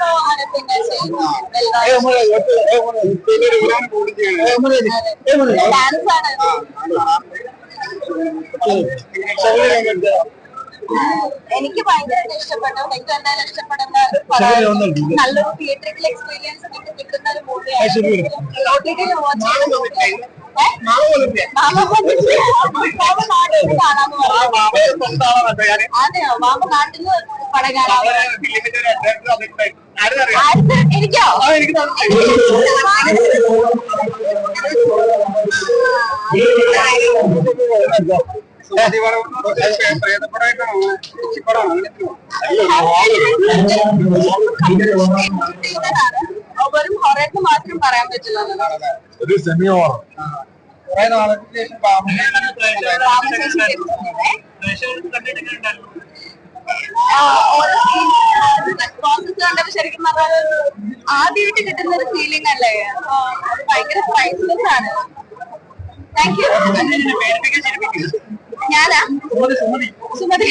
ഇപ്പോ പിന്നെ ചെയ്യുന്നു. ഡാൻസ് ആണ്. എനിക്ക് ഭയങ്കരമായിട്ട് ഇഷ്ടപ്പെട്ടു. എനിക്ക് എന്തായാലും ഇഷ്ടപ്പെടുന്ന നല്ലൊരു തിയേറ്ററിക്കൽ എക്സ്പീരിയൻസ് കിട്ടുന്ന ഒരു മൂവിയാണ്. അതെയോ? മാമ നാട്ടിൽ നിന്ന് പടം കാണാൻ എനിക്കോ? വെറും ഹൊററിന് മാത്രം പറയാൻ പറ്റില്ല. ഒരു സെമി ഹൊറർ. ശരിക്കും പറഞ്ഞാൽ ആദ്യമായിട്ട് കിട്ടുന്ന ഒരു ഫീലിംഗ് അല്ലേ? ഭയങ്കര പ്രൈസ്ലെസ് ആണ്. Thank you. ഞാനാ സുമതി.